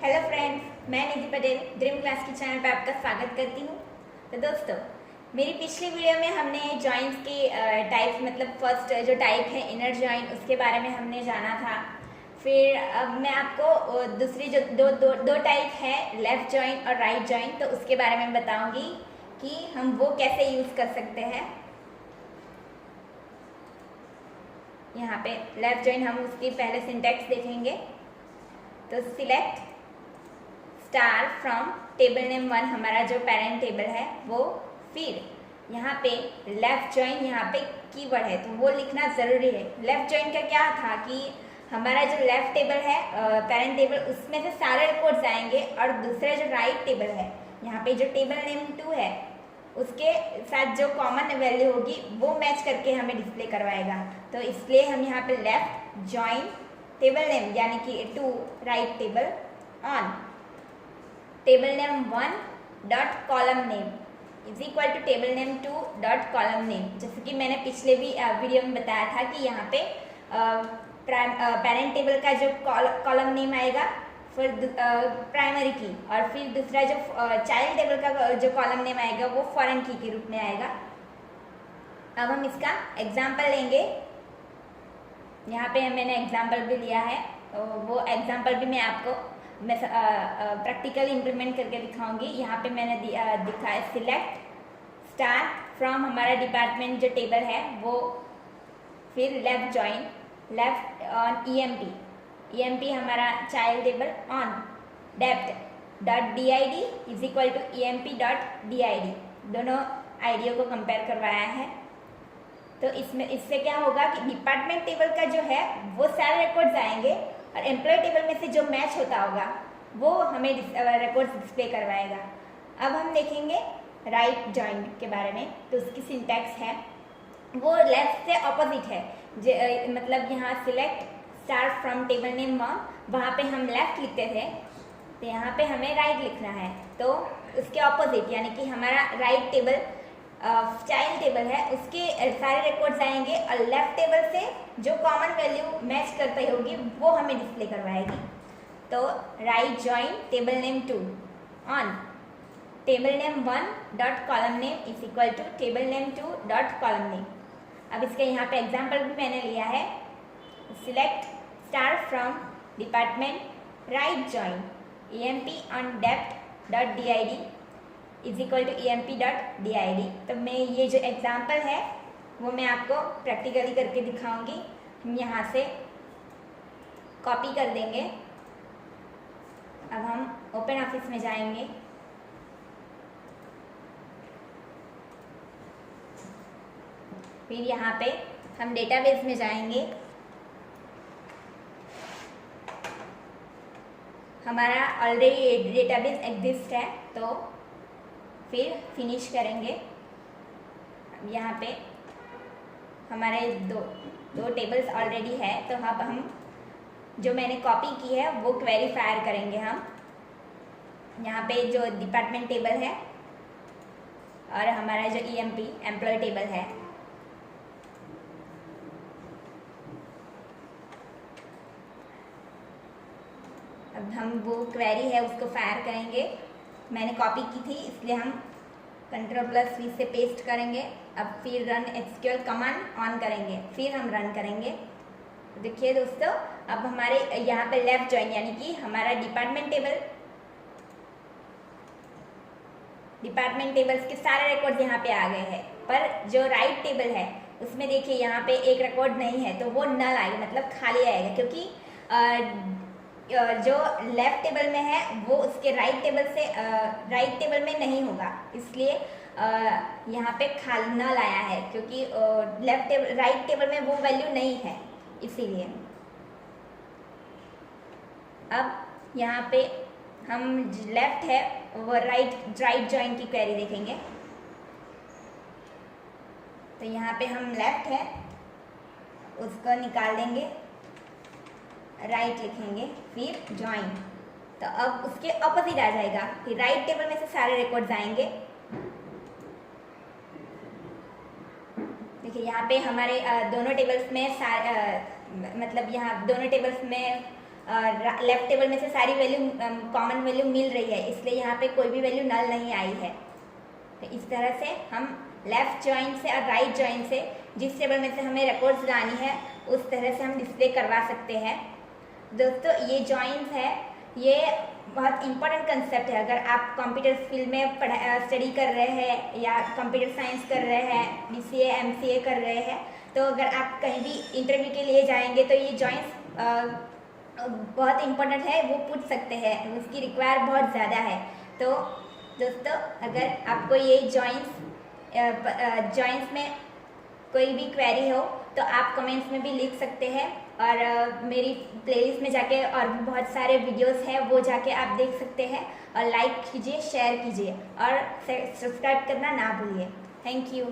Hello friends, मैं निधि Patel dream class के channel पर आपका स्वागत करती हूँ। तो दोस्तों, मेरी पिछली वीडियो में हमने जॉइंट्स के टाइप्स मतलब फर्स्ट जो टाइप है इनर जॉइंट उसके बारे में हमने जाना था। फिर अब मैं आपको दूसरी जो दो टाइप है लेफ़्ट जॉइंट और राइट जॉइंट, तो उसके बारे में बताऊँगी कि हम वो कैसे यूज़ कर सकते हैं। यहाँ पे लेफ़्ट जॉइंट हम उसकी पहले सिंटैक्स देखेंगे। तो select star from table name 1 हमारा जो पेरेंट टेबल है वो, फिर यहाँ पे लेफ्ट जॉइन यहाँ पे कीवर्ड है तो वो लिखना ज़रूरी है। लेफ्ट जॉइन का क्या था कि हमारा जो लेफ्ट टेबल है पेरेंट टेबल उसमें से सारे रिकॉर्ड्स आएंगे और दूसरा जो राइट टेबल है यहाँ पे जो टेबल नेम 2 है उसके साथ जो कॉमन वैल्यू होगी वो मैच करके हमें डिस्प्ले करवाएगा। तो इसलिए हम यहाँ पे लेफ्ट जॉइन टेबल नेम यानी कि 2 right table on table name 1 dot column name is equal to table name 2 dot column name. जैसे कि मैंने पिछले भी वीडियो में बताया था कि यहाँ पे पेरेंट टेबल का जो कॉलम नेम आएगा फिर प्राइमरी की और फिर दूसरा जो चाइल्ड टेबल का जो कॉलम नेम आएगा वो फॉरेन की के रूप में आएगा। अब हम इसका एग्जाम्पल लेंगे। यहाँ पे मैंने एग्जाम्पल भी लिया है, तो वो एग्जाम्पल भी मैं प्रैक्टिकल इम्प्लीमेंट करके दिखाऊंगी। यहाँ पे मैंने दिखा है सिलेक्ट स्टार फ्रॉम हमारा डिपार्टमेंट जो टेबल है वो, फिर left join left on EMP हमारा child table on dept dot DID is equal to EMP dot DID। दोनों आईडियो को कंपेयर करवाया है। तो इससे क्या होगा कि डिपार्टमेंट टेबल का जो है वो सारे रिकॉर्ड्स आएंगे और एम्प्लॉय टेबल में से जो मैच होता होगा वो हमें रिकॉर्ड्स डिस्प्ले करवाएगा। अब हम देखेंगे राइट जॉइंट के बारे में। तो उसकी सिंटैक्स है वो लेफ्ट से ऑपोजिट है। मतलब यहाँ select star from table name 1 वहाँ पे हम लेफ्ट लिखते थे, तो यहाँ पे हमें राइट लिखना है। तो उसके ऑपोजिट यानी कि हमारा राइट टेबल चाइल्ड टेबल है उसके सारे रिकॉर्ड्स आएंगे और लेफ्ट टेबल से जो कॉमन वैल्यू मैच करती होगी वो हमें डिस्प्ले करवाएगी। तो right join table name 2 on table name 1 dot column name is equal to table name 2 dot column name. अब इसका यहाँ पे एग्जाम्पल भी मैंने लिया है। Select star from department right join EMP on dept dot DID is equal to EMP dot DID। तो मैं ये जो एग्जाम्पल है वो मैं आपको प्रैक्टिकली करके दिखाऊंगी। हम यहाँ से कॉपी कर देंगे। अब हम ओपन ऑफिस में जाएंगे। फिर यहाँ पे हम डेटाबेस में जाएंगे। हमारा ऑलरेडी डेटाबेस एग्जिस्ट है तो फिर फिनिश करेंगे। यहाँ पे हमारे दो टेबल्स ऑलरेडी है, तो अब हम जो मैंने कॉपी की है वो क्वेरी फायर करेंगे। हम यहाँ पे जो डिपार्टमेंट टेबल है और हमारा जो EMP एम्प्लॉय टेबल है, अब हम वो क्वेरी है उसको फायर करेंगे। मैंने कॉपी की थी इसलिए हम Ctrl+V से पेस्ट करेंगे। अब फिर रन SQL कमांड ऑन करेंगे, फिर हम रन करेंगे। देखिए दोस्तों, अब हमारे यहाँ पे लेफ्ट जॉइन यानी कि हमारा डिपार्टमेंट टेबल्स के सारे रिकॉर्ड यहाँ पे आ गए हैं, पर जो राइट टेबल है उसमें देखिए यहाँ पे एक रिकॉर्ड नहीं है तो वो नल आएगा, मतलब खाली आएगा, क्योंकि जो लेफ्ट टेबल में है वो उसके राइट टेबल में नहीं होगा, इसलिए यहाँ पे खाली नल आया है, क्योंकि राइट टेबल में वो वैल्यू नहीं है इसीलिए। अब यहाँ पे हम लेफ्ट है वो राइट जॉइन की क्वेरी देखेंगे। तो यहाँ पे हम लेफ्ट है उसको निकाल देंगे, राइट लिखेंगे, फिर जॉइन। तो अब उसके ऑपोजिट आ जाएगा कि राइट टेबल में से सारे रिकॉर्ड्स आएंगे। देखिए यहाँ पे हमारे दोनों टेबल्स में मतलब यहाँ दोनों टेबल्स में लेफ्ट टेबल में से सारी वैल्यू कॉमन वैल्यू मिल रही है, इसलिए यहाँ पे कोई भी वैल्यू नल नहीं आई है। तो इस तरह से हम लेफ्ट जॉइन से और राइट जॉइन से जिस टेबल में से हमें रिकॉर्ड्स लानी है उस तरह से हम डिस्प्ले करवा सकते हैं। दोस्तों ये जॉइंस है, ये बहुत इंपॉर्टेंट कंसेप्ट है। अगर आप कंप्यूटर फील्ड में स्टडी कर रहे हैं या कंप्यूटर साइंस कर रहे हैं, BCA MCA कर रहे हैं, तो अगर आप कहीं भी इंटरव्यू के लिए जाएंगे तो ये जॉइंस बहुत इंपॉर्टेंट है, वो पूछ सकते हैं, उसकी रिक्वायर बहुत ज़्यादा है। तो दोस्तों अगर आपको ये जॉइंस में कोई भी क्वेरी हो तो आप कमेंट्स में भी लिख सकते हैं, और मेरी प्लेलिस्ट में जाके और भी बहुत सारे वीडियोस हैं वो जाके आप देख सकते हैं। और लाइक कीजिए, शेयर कीजिए और सब्सक्राइब करना ना भूलिए। Thank you.